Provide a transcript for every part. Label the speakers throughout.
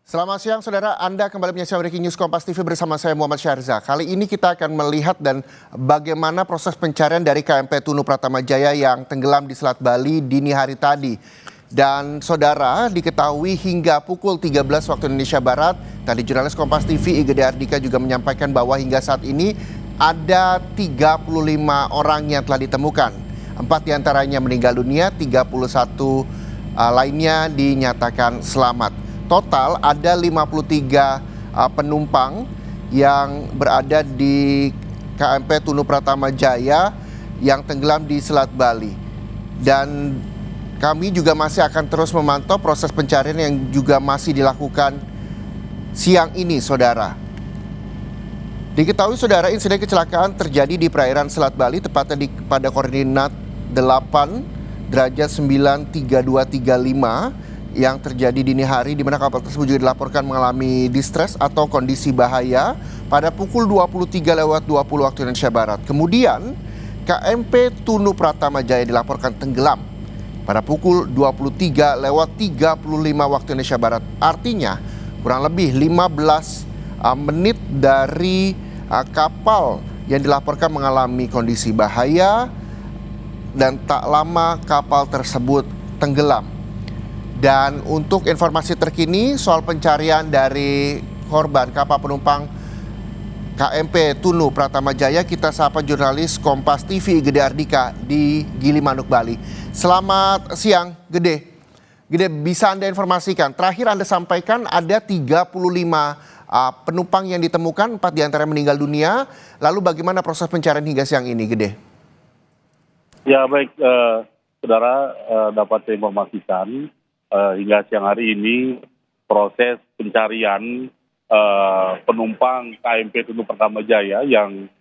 Speaker 1: Selamat siang saudara, Anda kembali menyaksikan Breaking News Kompas TV bersama saya Muhammad Syarza. Kali ini kita akan melihat dan bagaimana proses pencarian dari KMP Tunu Pratama Jaya yang tenggelam di Selat Bali dini hari tadi. Dan saudara, diketahui hingga pukul 13 waktu Indonesia Barat, tadi jurnalis Kompas TV Igede Ardika juga menyampaikan bahwa hingga saat ini ada 35 orang yang telah ditemukan. 4 diantaranya meninggal dunia, 31 lainnya dinyatakan selamat. Total ada 53 penumpang yang berada di KMP Tunu Pratama Jaya yang tenggelam di Selat Bali. Dan kami juga masih akan terus memantau proses pencarian yang juga masih dilakukan siang ini, saudara. Diketahui saudara, insiden kecelakaan terjadi di perairan Selat Bali tepatnya pada koordinat 8 derajat 93235 yang terjadi dini hari, di mana kapal tersebut juga dilaporkan mengalami distress atau kondisi bahaya pada pukul 23:20 waktu Indonesia Barat. Kemudian KMP Tunu Pratama Jaya dilaporkan tenggelam pada pukul 23:35 waktu Indonesia Barat. Artinya kurang lebih 15 menit dari kapal yang dilaporkan mengalami kondisi bahaya dan tak lama kapal tersebut tenggelam. Dan untuk informasi terkini soal pencarian dari korban kapal penumpang KMP Tunu Pratama Jaya, kita sapa jurnalis Kompas TV Igede Ardika di Gilimanuk, Bali. Selamat siang, Gede. Gede, bisa Anda informasikan, terakhir Anda sampaikan ada 35 penumpang yang ditemukan, 4 diantaranya meninggal dunia. Lalu bagaimana proses pencarian hingga siang ini, Gede?
Speaker 2: Ya baik, saudara, dapat saya informasikan hingga siang hari ini proses pencarian penumpang KMP Tunu Pratama Jaya yang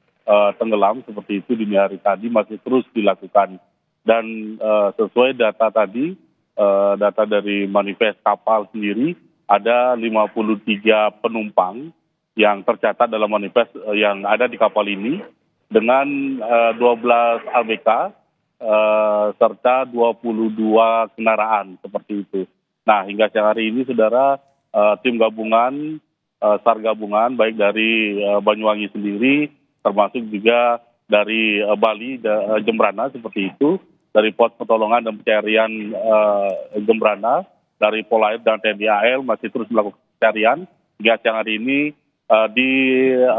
Speaker 2: tenggelam seperti itu dini hari tadi masih terus dilakukan. Dan sesuai data tadi, data dari manifest kapal sendiri, ada 53 penumpang yang tercatat dalam manifest yang ada di kapal ini dengan 12 ABK serta 22 kendaraan seperti itu. Nah, hingga siang hari ini saudara, tim gabungan, SAR gabungan baik dari Banyuwangi sendiri termasuk juga dari Bali, Jembrana seperti itu, dari pos pertolongan dan pencarian Jembrana, dari Polair dan TNI AL masih terus melakukan pencarian hingga siang hari ini di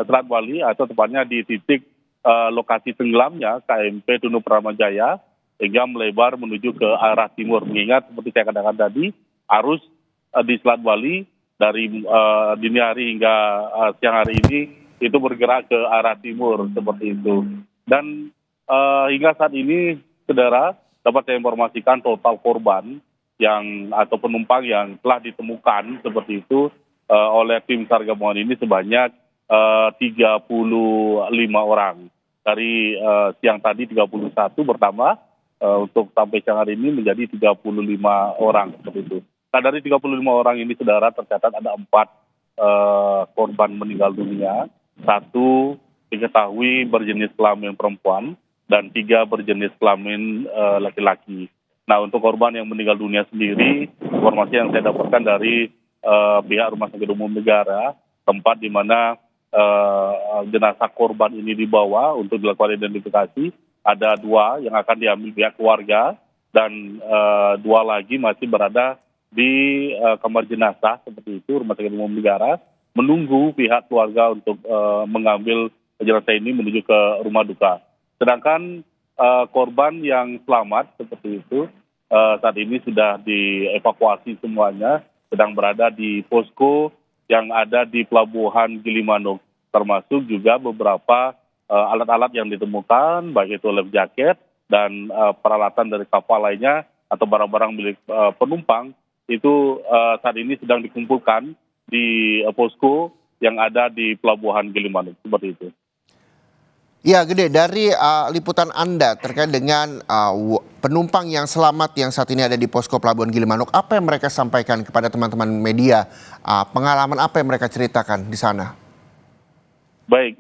Speaker 2: Selat Bali, atau tepatnya di titik lokasi tenggelamnya KMP Tunu Pratama Jaya, sehingga melebar menuju ke arah timur. Mengingat seperti saya katakan tadi, arus di Selat Bali dari dini hari hingga siang hari ini itu bergerak ke arah timur seperti itu. Dan hingga saat ini saudara, dapat saya informasikan total korban yang atau penumpang yang telah ditemukan seperti itu oleh tim SAR gabungan ini sebanyak 35 orang. Dari siang tadi 31 bertambah untuk sampai siang hari ini menjadi 35 orang seperti itu. Nah, dari 35 orang ini saudara, tercatat ada 4 korban meninggal dunia, 1 diketahui berjenis kelamin perempuan dan 3 berjenis kelamin laki-laki. Nah, untuk korban yang meninggal dunia sendiri, informasi yang saya dapatkan dari pihak Rumah Sakit Umum Negara, tempat di mana jenazah korban ini dibawa untuk dilakukan identifikasi, ada 2 yang akan diambil pihak keluarga dan 2 lagi masih berada di kamar jenazah seperti itu Rumah Sakit Umum Negara, menunggu pihak keluarga untuk mengambil jenazah ini menuju ke rumah duka. Sedangkan korban yang selamat seperti itu saat ini sudah dievakuasi semuanya, sedang berada di posko yang ada di Pelabuhan Gilimanuk, termasuk juga beberapa alat-alat yang ditemukan, baik itu life jacket dan peralatan dari kapal lainnya atau barang-barang milik penumpang, itu saat ini sedang dikumpulkan di posko yang ada di Pelabuhan Gilimanuk, seperti itu.
Speaker 1: Ya, Gede, dari liputan Anda terkait dengan penumpang yang selamat yang saat ini ada di posko Pelabuhan Gilimanuk, apa yang mereka sampaikan kepada teman-teman media? Pengalaman apa yang mereka ceritakan di sana?
Speaker 2: Baik,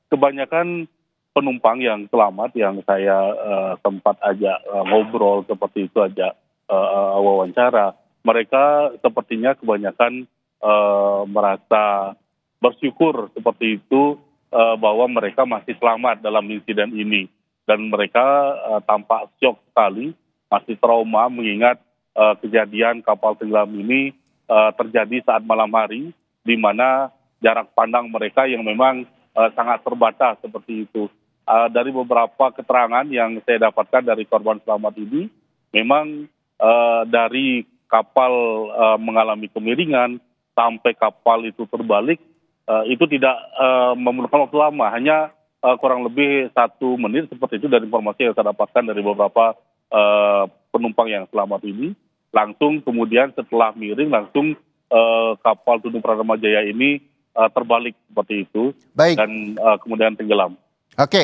Speaker 2: kebanyakan penumpang yang selamat yang saya sempat ajak ngobrol seperti itu, ajak wawancara, mereka sepertinya kebanyakan merasa bersyukur seperti itu bahwa mereka masih selamat dalam insiden ini dan mereka tampak syok sekali, masih trauma mengingat kejadian kapal tenggelam ini terjadi saat malam hari di mana jarak pandang mereka yang memang sangat terbatas seperti itu. Dari beberapa keterangan yang saya dapatkan dari korban selamat ini, memang dari kapal mengalami kemiringan sampai kapal itu terbalik, itu tidak memerlukan waktu lama, hanya kurang lebih 1 menit seperti itu dari informasi yang saya dapatkan dari beberapa penumpang yang selamat ini. Langsung kemudian setelah miring, langsung kapal Tunu Pratama Jaya ini terbalik seperti itu
Speaker 1: Baik,
Speaker 2: dan kemudian tenggelam.
Speaker 1: oke.